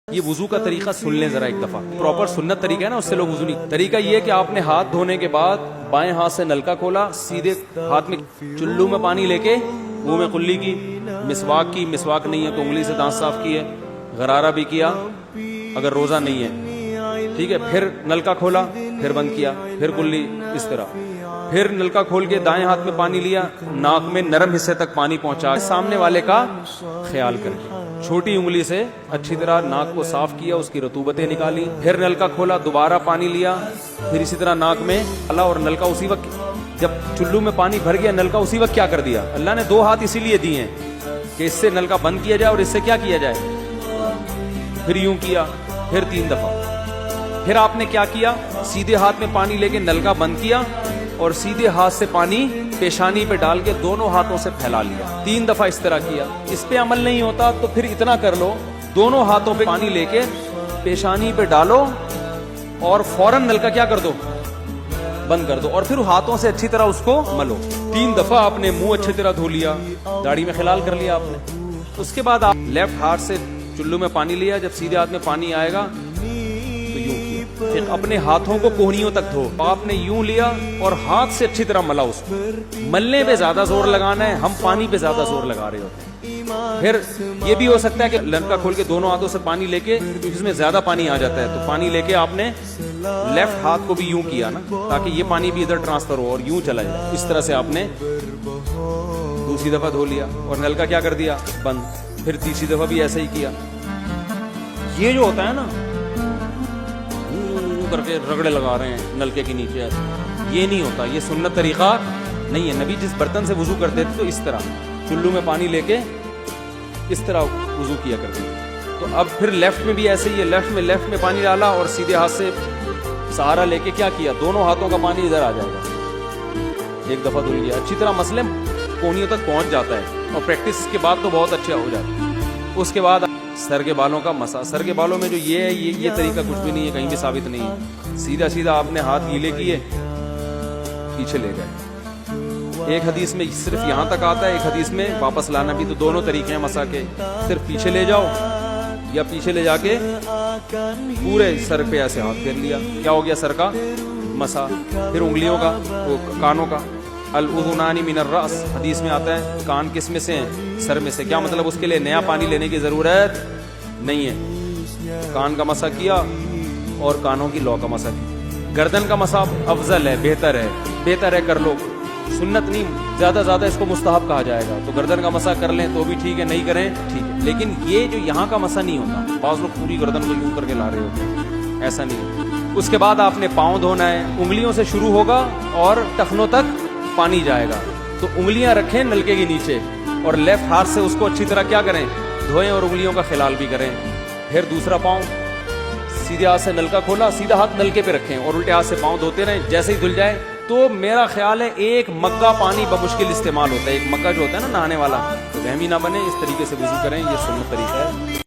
یہ وضو کا طریقہ سن لیں ذرا ایک دفعہ، پراپر سنت طریقہ ہے نا، اس سے لوگ وضو نہیں۔ طریقہ یہ ہے کہ آپ نے ہاتھ دھونے کے بعد بائیں ہاتھ سے نلکا کھولا، سیدھے ہاتھ میں چلو میں پانی لے کے منہ میں کلی کی، مسواک کی، مسواک نہیں ہے تو انگلی سے دانت صاف کیے، غرارہ بھی کیا اگر روزہ نہیں ہے، ٹھیک ہے، پھر نلکا کھولا، پھر بند کیا، پھر کلی، اس طرح، پھر نلکا کھول کے دائیں ہاتھ میں پانی لیا، ناک میں نرم حصے تک پانی پہنچا، سامنے والے کا خیال کر کے چھوٹی انگلی سے اچھی طرح ناک کو صاف کیا، اس کی رطوبتیں نکالی، پھر نلکا کھولا، دوبارہ پانی لیا، پھر اسی طرح ناک میں ڈالا، اور نلکا اسی وقت جب چلو میں پانی بھر گیا، نلکا اسی وقت کیا کر دیا؟ اللہ نے دو ہاتھ اسی لیے دیے ہیں کہ اس سے نلکا بند کیا جائے اور اس سے کیا کیا جائے، پھر یوں کیا، پھر 3 دفعہ، پھر آپ نے کیا کیا، سیدھے ہاتھ میں پانی لے کے نلکا بند کیا اور سیدھے ہاتھ سے پانی پیشانی پہ ڈال کے دونوں ہاتھوں سے پھیلا لیا، 3 دفعہ اس طرح کیا۔ اس پہ عمل نہیں ہوتا تو پھر اتنا کر لو، دونوں ہاتھوں پہ پانی لے کے پیشانی پہ ڈالو اور فوراً نلکا کیا کر دو، بند کر دو، اور پھر ہاتھوں سے اچھی طرح اس کو ملو۔ 3 دفعہ آپ نے منہ اچھی طرح دھو لیا، داڑھی میں خلال کر لیا آپ نے۔ اس کے بعد آپ لیفٹ ہاتھ سے چلو میں پانی لیا، جب سیدھے ہاتھ میں پانی آئے گا تو یوں کیا، پھر اپنے ہاتھوں کو کوہنیوں تک دھو، آپ نے یوں لیا اور ہاتھ سے اچھی طرح ملا اس کو۔ ملنے پہ زیادہ زور لگانا ہے، ہم پانی پہ زیادہ زور لگا رہے ہوتے ہیں۔ پھر یہ بھی ہو سکتا ہے کہ نلکا کھول کے دونوں ہاتھوں سے پانی لے کے، اس میں زیادہ پانی آ جاتا ہے تو پانی لے کے آپ نے لیفٹ ہاتھ کو بھی یوں کیا نا، تاکہ یہ پانی بھی ادھر ٹرانسفر ہو اور یوں چلا جائے، اس طرح سے آپ نے دوسری دفعہ دھو لیا اور نلکا کیا کر دیا، بند، پھر تیسری دفعہ بھی ایسا ہی کیا۔ یہ جو ہوتا ہے نا کر کے رگڑے لگا رہے ہیں نلکے کے نیچے، یہ نہیں ہوتا، یہ سنت طریقہ نہیں ہے۔ نبی جس برتن سے وضو کرتے تھے تو اس طرح چلو میں پانی لے کے اس طرح وضو کیا کرتے تھے۔ تو اب پھر لیفٹ میں بھی ایسے ہی ہے، لیفٹ میں پانی ڈالا اور سیدھے ہاتھ سے سہارا لے کے کیا کیا، دونوں ہاتھوں کا پانی ادھر آ جائے گا، ایک دفعہ دھل گیا، اچھی طرح مسئلے کونیوں تک پہنچ جاتا ہے، اور پریکٹس کے بعد تو بہت اچھا ہو جاتا ہے۔ اس کے بعد سر کے بالوں کا مسا، سر کے بالوں میں جو یہ ہے، یہ طریقہ کچھ بھی نہیں ہے، کہیں بھی ثابت نہیں ہے، سیدھا سیدھا آپ نے ہاتھ گیلے کیے، پیچھے لے گئے۔ ایک حدیث میں صرف یہاں تک آتا ہے، ایک حدیث میں واپس لانا بھی، تو دونوں طریقے ہیں مسا کے، صرف پیچھے لے جاؤ یا پیچھے لے جا کے پورے سر پہ ایسے ہاتھ پھیر لیا، کیا ہو گیا، سر کا مسا۔ پھر انگلیوں کا، وہ کانوں کا، الاذنان من الراس، حدیث میں آتا ہے کان کس میں سے ہیں، سر میں سے، کیا مطلب اس کے لیے نیا پانی لینے کی ضرورت نہیں ہے، کان کا مسا کیا اور کانوں کی لو کا مسا کیا۔ گردن کا مسا افضل ہے، بہتر ہے کر لو، سنت نہیں، زیادہ اس کو مستحب کہا جائے گا، تو گردن کا مسا کر لیں تو بھی ٹھیک ہے، نہیں کریں ٹھیک ہے، لیکن یہ جو یہاں کا مسا نہیں ہوتا، بعض لوگ پوری گردن کو یوں کر کے لا رہے ہوتے ہیں، ایسا نہیں ہے۔ اس کے بعد آپ نے پاؤں دھونا ہے، انگلیوں سے شروع ہوگا اور ٹخنوں تک پانی جائے گا، تو انگلیاں رکھیں نلکے کے نیچے اور لیفٹ ہاتھ سے اس کو اچھی طرح کیا کریں، دھوئیں اور انگلیوں کا خلال بھی کریں۔ پھر دوسرا پاؤں، سیدھے ہاتھ سے نلکا کھولا، سیدھا ہاتھ نلکے پہ رکھیں اور الٹے ہاتھ سے پاؤں دھوتے رہیں، جیسے ہی دھل جائے تو میرا خیال ہے 1 مگہ پانی بمشکل استعمال ہوتا ہے، 1 مگہ جو ہوتا ہے نا نہانے والا، وہمی نہ بنے، اس طریقے سے وضو کریں، یہ سنت طریقہ ہے۔